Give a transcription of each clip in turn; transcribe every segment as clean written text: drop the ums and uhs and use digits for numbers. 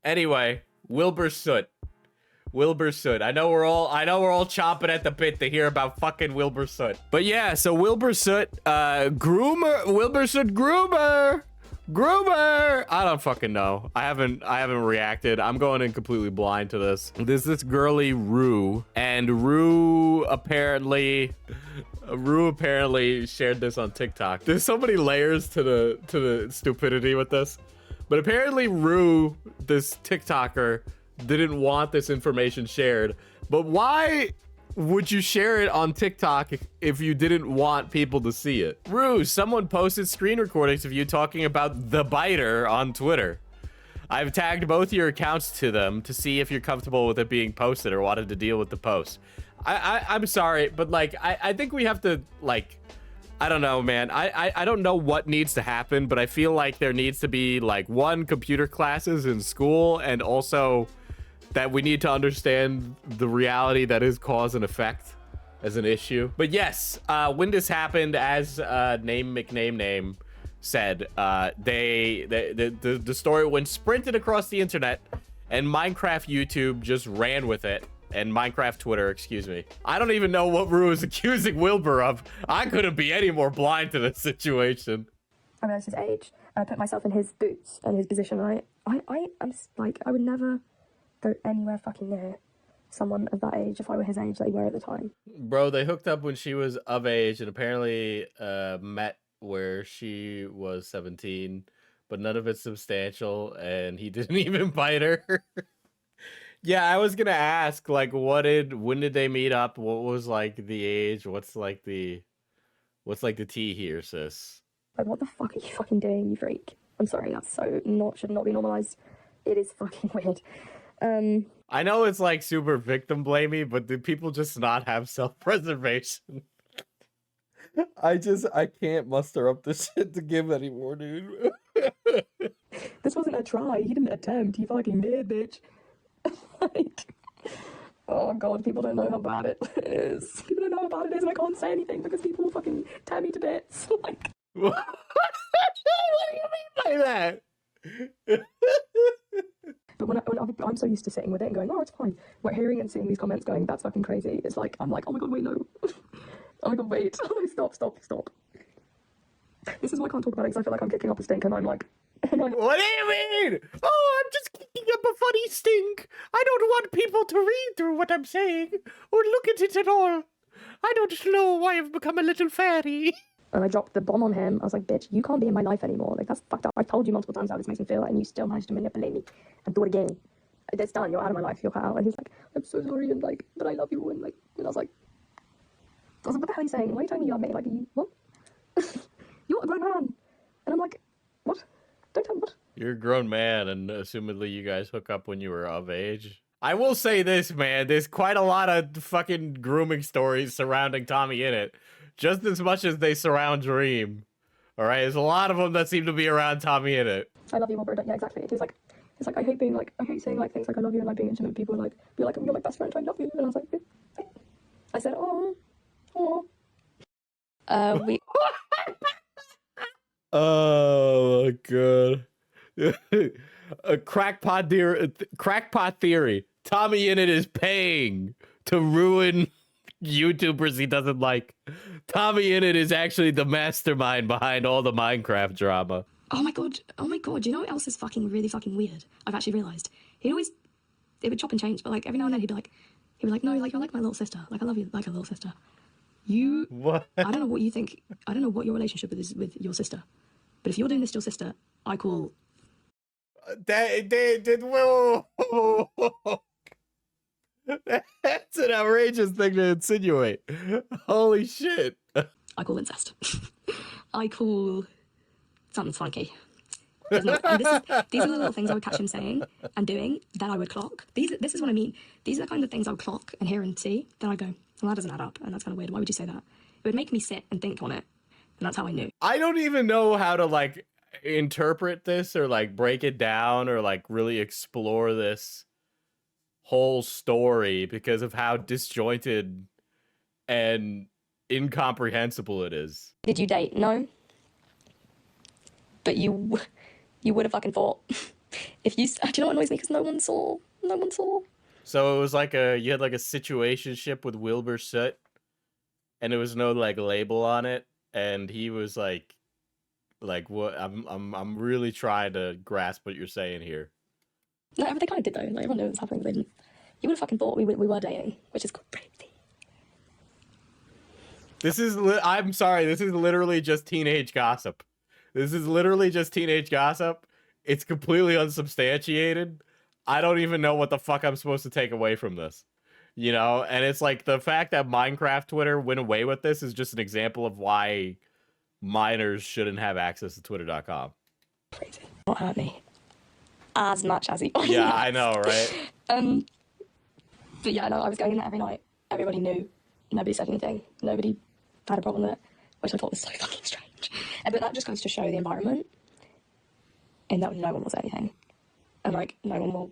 Anyway, Wilbur Soot. Wilbur Soot. I know we're all chomping at the bit to hear about fucking Wilbur Soot. But yeah, so Wilbur Soot, Wilbur Soot groomer. I don't fucking know. I haven't reacted. I'm going in completely blind to this. There's this girly Rue, and Rue apparently shared this on TikTok. There's so many layers to the stupidity with this. But apparently Rue, this TikToker, didn't want this information shared. But why would you share it on TikTok if you didn't want people to see it? Rue, someone posted screen recordings of you talking about the biter on Twitter. I've tagged both your accounts to them to see if you're comfortable with it being posted or wanted to deal with the post. I'm sorry, but like, I think we have to, like, I don't know, man. I don't know what needs to happen, but I feel like there needs to be like computer classes in school, and also that we need to understand the reality that is cause and effect as an issue. But yes, when this happened, as Name McName said, the story went sprinted across the internet, and Minecraft YouTube just ran with it. And Minecraft Twitter, excuse me. I don't even know what Rue is accusing Wilbur of. I couldn't be any more blind to this situation. I realized his age. I put myself in his boots and his position, right? I'm like, I would never go anywhere fucking near someone of that age if I were his age that they were at the time. Bro, they hooked up when she was of age and apparently met where she was 17, but none of it's substantial, and he didn't even bite her. Yeah, I was gonna ask, like, when did they meet up? What was like the age? What's like the tea here, sis? Like, what the fuck are you fucking doing, you freak? I'm sorry, that's should not be normalized. It is fucking weird. I know it's like super victim blamey, but do people just not have self-preservation? I can't muster up the shit to give anymore, dude. This wasn't a try. He didn't attempt. He fucking did, bitch. Like, oh god, people don't know how bad it is. People don't know how bad it is, and I can't say anything because people will fucking tear me to bits. Like, what do you mean by that? But when I'm so used to sitting with it and going, oh, it's fine. But hearing and seeing these comments going, that's fucking crazy. It's like, I'm like, oh my god, wait, no. Oh my god, wait. Stop. This is why I can't talk about it, because I feel like I'm kicking up a stink, and I'm like, what do you mean? Oh, I'm just kicking up a funny stink. I don't want people to read through what I'm saying or look at it at all. I don't know why I've become a little fairy. And I dropped the bomb on him. I was like, bitch, you can't be in my life anymore. Like, that's fucked up. I told you multiple times how this makes me feel, and you still managed to manipulate me and do it again. It's done. You're out of my life. You're cut out. And he's like, I'm so sorry, and like, but I love you. And like, and I was like, what the hell are you saying? Why are you telling me you love me? Like, what? You're a grown man. And I'm like, what? Don't tell me what. You're a grown man, and assumedly you guys hook up when you were of age. I will say this, man. There's quite a lot of fucking grooming stories surrounding Tommy Innit. Just as much as they surround Dream. Alright, there's a lot of them that seem to be around Tommy Innit. I love you, Wilbur. Yeah, exactly. It's like, I hate saying like things like I love you and like being intimate with people and like, be like, you're my best friend, I love you. And I was like, yeah. I said, oh. Oh my god. A crackpot theory. Tommy Innit is paying to ruin YouTubers he doesn't like. Tommy Innit is actually the mastermind behind all the Minecraft drama. Oh my god. You know what else is really fucking weird? I've actually realised. It would chop and change, but like every now and then he'd be like, no, like, you're like my little sister. Like, I love you like a little sister. What? I don't know what you think. I don't know what your relationship is with your sister. But if you're doing this to your sister, I call... Whoa. That's an outrageous thing to insinuate. Holy shit. I call incest. I call something funky. These are the little things I would catch him saying and doing that I would clock. This is what I mean. These are the kind of things I would clock and hear and see. Then I go, well, that doesn't add up, and that's kind of weird. Why would you say that? It would make me sit and think on it, and that's how I knew. I don't even know how to like interpret this or like break it down or like really explore this whole story because of how disjointed and incomprehensible it is. Did you date? No. But you would have fucking thought. If you, do you know what annoys me? Because no one saw. No one saw. So it was like you had like a situationship with Wilbur Soot, and there was no like label on it, and he was like what? I'm really trying to grasp what you're saying here. No, they kind of did though. Like everyone knew what was happening. They didn't. You would have fucking thought we were dating, which is crazy. This is I'm sorry. This is literally just teenage gossip. This is literally just teenage gossip. It's completely unsubstantiated. I don't even know what the fuck I'm supposed to take away from this. You know, and it's like the fact that Minecraft Twitter went away with this is just an example of why minors shouldn't have access to twitter.com. Crazy. Not hurt me as much as he. Yeah, I know, right? But yeah, no, I was going in there every night. Everybody knew. Nobody said anything. Nobody had a problem with it, which I thought was so fucking strange. But that just goes to show the environment, in that no one will say anything, and like no one will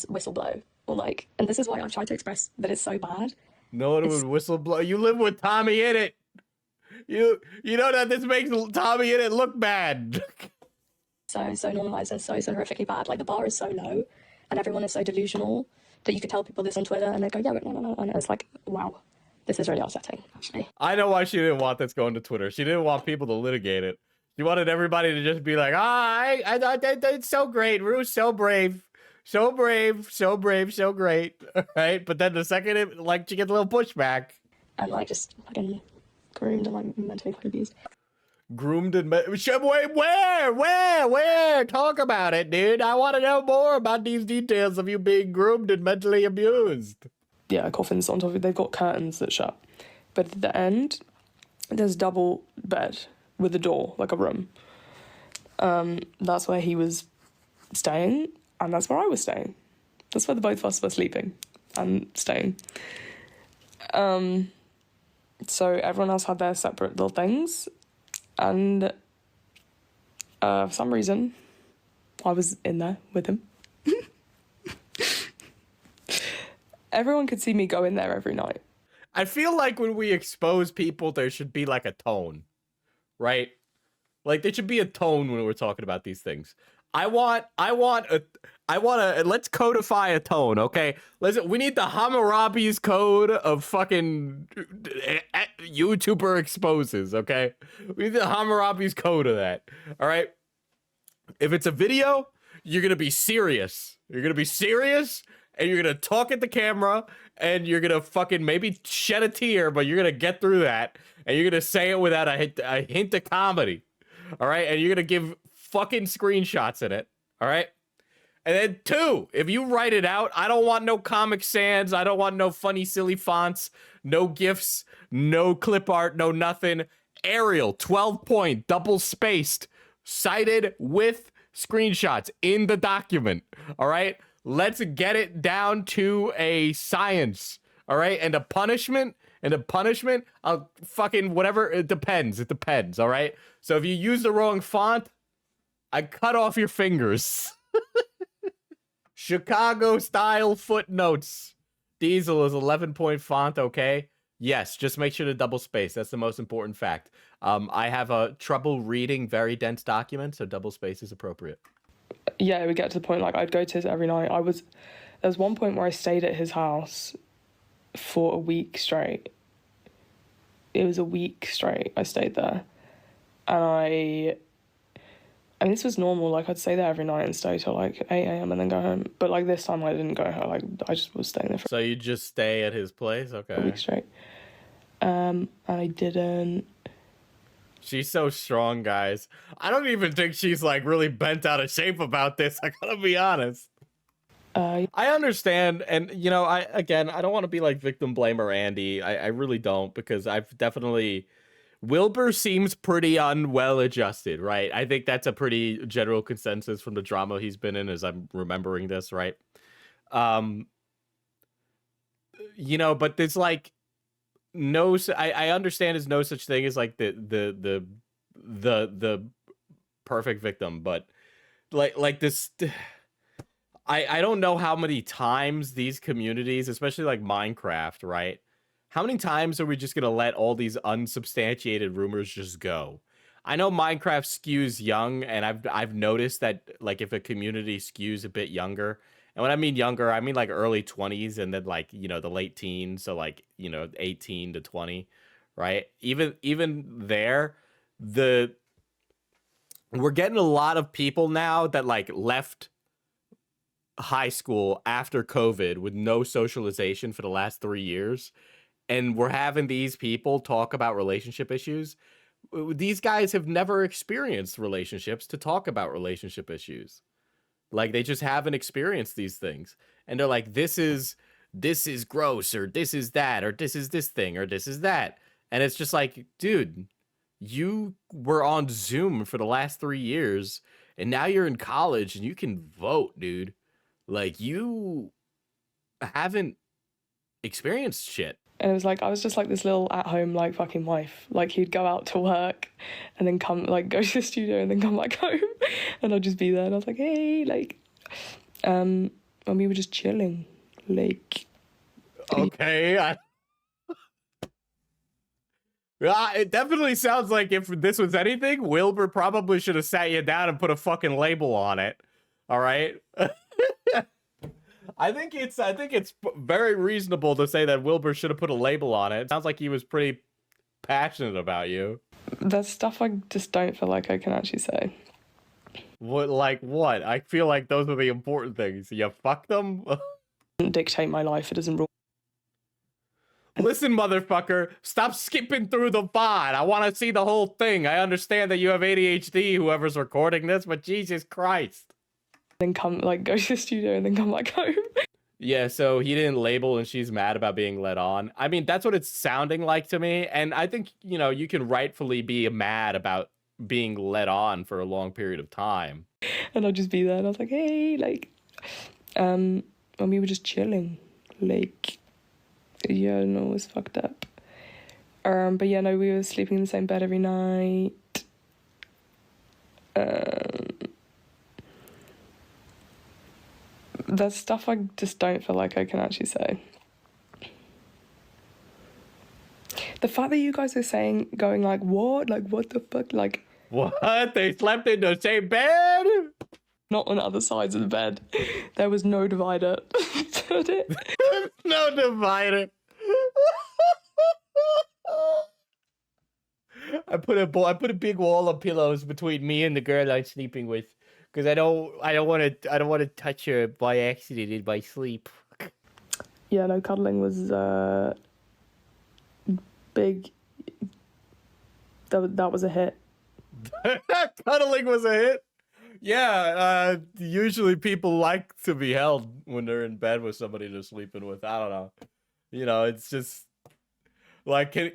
whistle blow, or like, and this is why I've tried to express that it's so bad. No one would whistle blow. You live with Tommy in it. You know that this makes Tommy in it look bad. So normalized and so horrifically bad. Like the bar is so low, and everyone is so delusional that you could tell people this on Twitter, and they go, yeah, but no, and it's like, wow, this is really upsetting, actually. I know why she didn't want this going to Twitter. She didn't want people to litigate it. She wanted everybody to just be like, I thought it's so great. Rue's so brave. So brave, so brave, so great. Right? But then the second it, like, she gets a little pushback. And like just fucking groomed and like mentally abused. Groomed and where? Talk about it, dude. I want to know more about these details of you being groomed and mentally abused. Yeah, coffins on top of it. They've got curtains that shut. But at the end, there's a double bed with a door, like a room. That's where he was staying, and that's where I was staying. That's where the both of us were sleeping and staying. So everyone else had their separate little things, and for some reason, I was in there with him. Everyone could see me go in there every night. I feel like when we expose people, there should be like a tone, right? Like there should be a tone when we're talking about these things. I want a let's codify a tone, okay? We need the Hammurabi's code of fucking YouTuber exposes, okay? We need the Hammurabi's code of that, all right? If it's a video, you're gonna be serious. You're gonna be serious, and you're gonna talk at the camera, and you're gonna fucking maybe shed a tear, but you're gonna get through that, and you're gonna say it without a hint of comedy, all right? And you're gonna give fucking screenshots in it, all right? And then 2, if you write it out, I don't want no Comic Sans, I don't want no funny silly fonts, no GIFs, no clip art, no nothing. Arial, 12-point, double spaced, cited with screenshots in the document, all right? Let's get it down to a science, all right? And a punishment, I'll fucking whatever, it depends, all right? So if you use the wrong font, I cut off your fingers. Chicago style footnotes. Diesel is 11-point font, okay? Yes, just make sure to double space. That's the most important fact. I have a trouble reading very dense documents, so double space is appropriate. Yeah, it would get to the point, like, I'd go to his every night. There was one point where I stayed at his house for a week straight. It was a week straight I stayed there. And I mean, this was normal. Like, I'd stay there every night and stay till, like, 8 a.m. and then go home. But, like, this time I didn't go home. Like, I just was staying there for So you just stay at his place? Okay. a week straight. And I didn't... She's so strong, guys. I don't even think she's, like, really bent out of shape about this. I gotta be honest. I understand. And, you know, I don't want to be, like, victim blamer Andy. I really don't, because I've definitely... Wilbur seems pretty unwell adjusted, right? I think that's a pretty general consensus from the drama he's been in, as I'm remembering this, right? You know, but there's like I understand there's no such thing as like the perfect victim, but like this I don't know how many times these communities, especially like Minecraft, right? How many times are we just going to let all these unsubstantiated rumors just go? I know Minecraft skews young, and I've noticed that like if a community skews a bit younger, and when I mean younger, I mean like early 20s and then like, you know, the late teens, so like, you know, 18 to 20, right? Even there, the we're getting a lot of people now that like left high school after COVID with no socialization for the last 3 years, and we're having these people talk about relationship issues. These guys have never experienced relationships to talk about relationship issues. Like they just haven't experienced these things. And they're like, this is gross, or this is that, or this is this thing, or this is that. And it's just like, dude, you were on Zoom for the last 3 years, and now you're in college and you can vote, dude. Like you haven't experienced shit. And it was like, I was just like this little at-home, like, fucking wife. Like, he'd go out to work and then come, like, go to the studio and then come back home. And I'd just be there and I was like, hey, like, and we were just chilling. Like... Okay. It definitely sounds like if this was anything, Wilbur probably should have sat you down and put a fucking label on it. All right? I think it's very reasonable to say that Wilbur should have put a label on it. It sounds like he was pretty passionate about you. There's stuff I just don't feel like I can actually say. What, like what? I feel like those are the important things. You fuck them? It doesn't dictate my life. It doesn't rule. Listen, motherfucker, stop skipping through the VOD. I want to see the whole thing. I understand that you have ADHD, whoever's recording this, but Jesus Christ. Then come, like, go to the studio and then come back home. Yeah, so he didn't label and she's mad about being led on. I mean, that's what it's sounding like to me. And I think, you know, you can rightfully be mad about being led on for a long period of time. And I'd just be there and I was like, hey, like, and we were just chilling. Like, yeah, no, it was fucked up. But yeah, no, we were sleeping in the same bed every night. There's stuff I just don't feel like I can actually say. The fact that you guys are saying, going like, what? Like, what the fuck? Like... What? They slept in the same bed? Not on other sides of the bed. There was no divider. No divider. I put a big wall of pillows between me and the girl I'm sleeping with. Because I don't want to touch her by accident in my sleep. Yeah, no, cuddling was big. That was a hit. Cuddling was a hit. Yeah, usually people like to be held when they're in bed with somebody they're sleeping with. I don't know. You know, it's just like I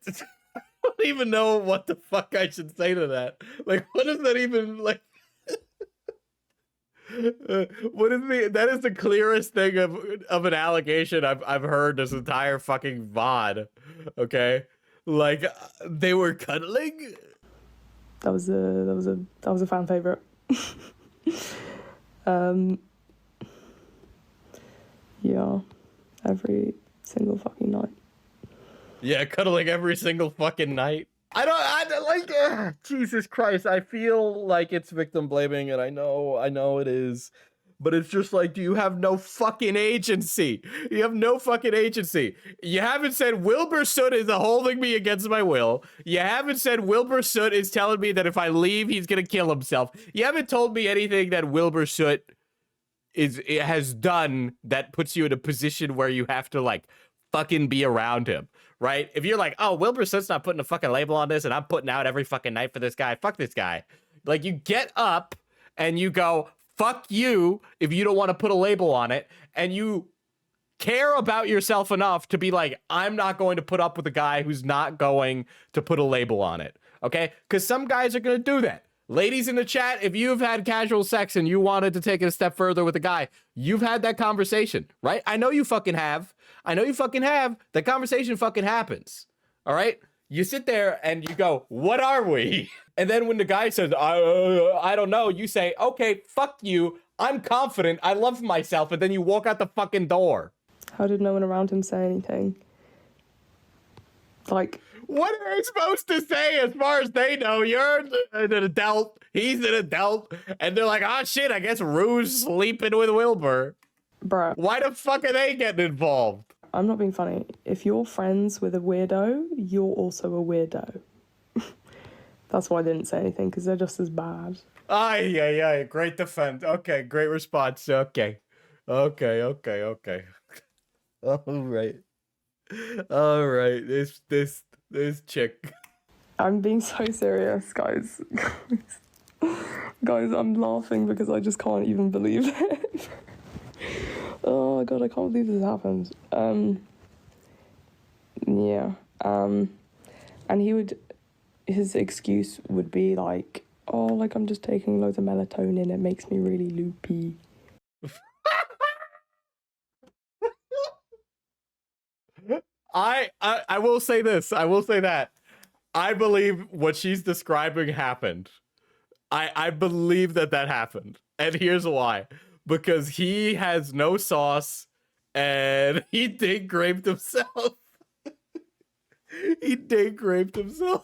don't even know what the fuck I should say to that. Like, what does that even like? That is the clearest thing of an allegation I've heard this entire fucking VOD. Okay, like they were cuddling. That was a fan favorite. Yeah, every single fucking night. Yeah, cuddling every single fucking night. I don't like, Jesus Christ, I feel like it's victim blaming, and I know it is, but it's just like, you have no fucking agency. You have no fucking agency. You haven't said Wilbur Soot is holding me against my will. You haven't said Wilbur Soot is telling me that if I leave, he's gonna kill himself. You haven't told me anything that Wilbur Soot has done that puts you in a position where you have to, like, fucking be around him. Right? If you're like, oh, Wilbur Soot's not putting a fucking label on this and I'm putting out every fucking night for this guy, fuck this guy. Like, you get up and you go, fuck you if you don't want to put a label on it, and you care about yourself enough to be like, I'm not going to put up with a guy who's not going to put a label on it. Okay? Because some guys are going to do that. Ladies in the chat, if you've had casual sex and you wanted to take it a step further with a guy, you've had that conversation, right? I know you fucking have. I know you fucking have. That conversation fucking happens. All right? You sit there and you go, what are we? And then when the guy says, I don't know, you say, okay, fuck you. I'm confident. I love myself. And then you walk out the fucking door. How did no one around him say anything? Like... What are they supposed to say? As far as they know, you're an adult, he's an adult, and they're like, oh shit, I guess Rue's sleeping with Wilbur. Bruh, Why the fuck are they getting involved? I'm not being funny. If you're friends with a weirdo, you're also a weirdo. That's why I didn't say anything, because they're just as bad. Aye, great defense. Okay, great response. Okay. All right. This chick. I'm being so serious, guys. Guys, I'm laughing because I just can't even believe it. Oh my god, I can't believe this happened. Yeah. And his excuse would be like, oh, like I'm just taking loads of melatonin, it makes me really loopy. I will say this. I will say that. I believe what she's describing happened. I believe that happened. And here's why. Because he has no sauce and he date raped himself. He date raped himself.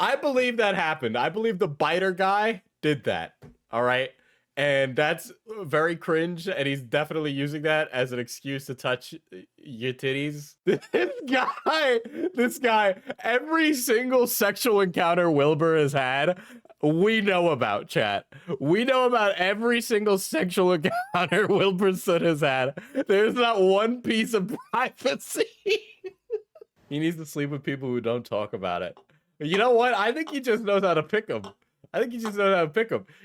I believe that happened. I believe the biter guy did that. All right. And that's very cringe, and he's definitely using that as an excuse to touch your titties. This guy, every single sexual encounter Wilbur has had, we know about, chat. We know about every single sexual encounter Wilbur Soot has had. There's not one piece of privacy. He needs to sleep with people who don't talk about it. You know what? I think he just knows how to pick them.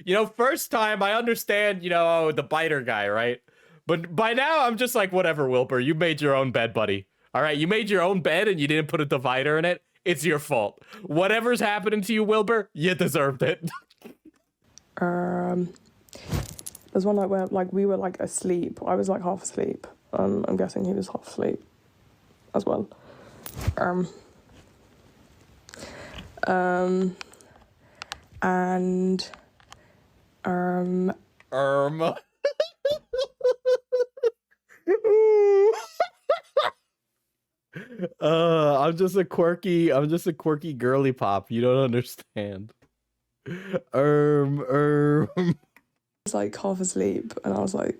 You know, first time, I understand, you know, the biter guy, right? But by now, I'm just like, whatever, Wilbur. You made your own bed, buddy. All right, you made your own bed and you didn't put a divider in it. It's your fault. Whatever's happening to you, Wilbur, you deserved it. There's one night where, like, we were, like, asleep. I was, like, half asleep. I'm guessing he was half asleep as well. I'm just a quirky girly pop. You don't understand. I was like half asleep and I was like,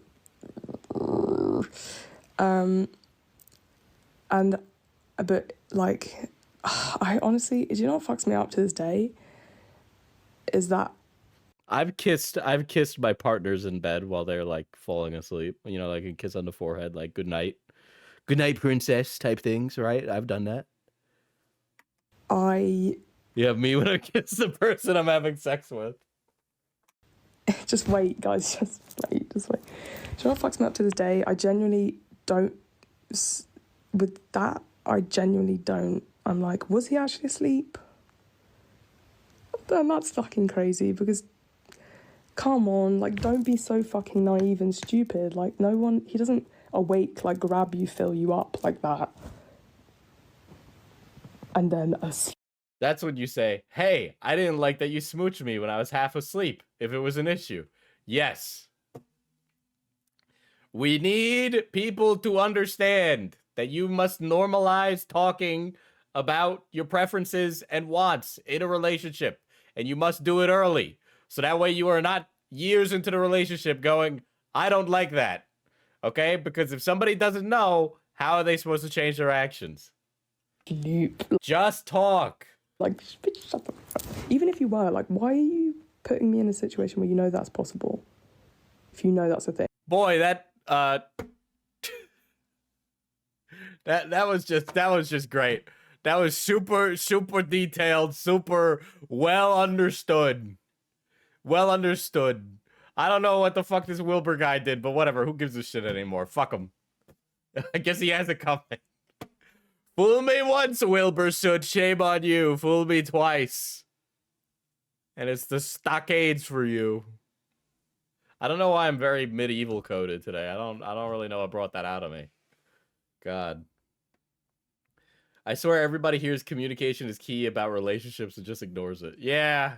but like, I honestly, do you know what fucks me up to this day? Is that I've kissed my partners in bed while they're like falling asleep. You know, like a kiss on the forehead, like good night, princess type things, right? I've done that. You have me when I kiss the person I'm having sex with. Just wait, guys. Just wait. Do you know what fucks me up to this day? I genuinely don't. With that, I genuinely don't. I'm like, was he actually asleep? And that's fucking crazy because, come on, like, don't be so fucking naive and stupid. Like, he doesn't awake, like, grab you, fill you up like that. And then asleep. That's when you say, hey, I didn't like that you smooched me when I was half asleep, if it was an issue. Yes. We need people to understand that you must normalize talking about your preferences and wants in a relationship. And you must do it early. So that way you are not years into the relationship going, I don't like that. Okay? Because if somebody doesn't know, how are they supposed to change their actions? Just talk. Like, shut the fuck up. Even if you were, like, why are you putting me in a situation where you know that's possible? If you know that's a thing. Boy, that was just great. That was super detailed, super well understood. I don't know what the fuck this Wilbur guy did, but whatever. Who gives a shit anymore? Fuck him. I guess he has it coming. Fool me once, Wilbur Soot. Shame on you. Fool me twice. And it's the stockades for you. I don't know why I'm very medieval coded today. I don't really know what brought that out of me. God. I swear everybody hears communication is key about relationships and just ignores it. Yeah.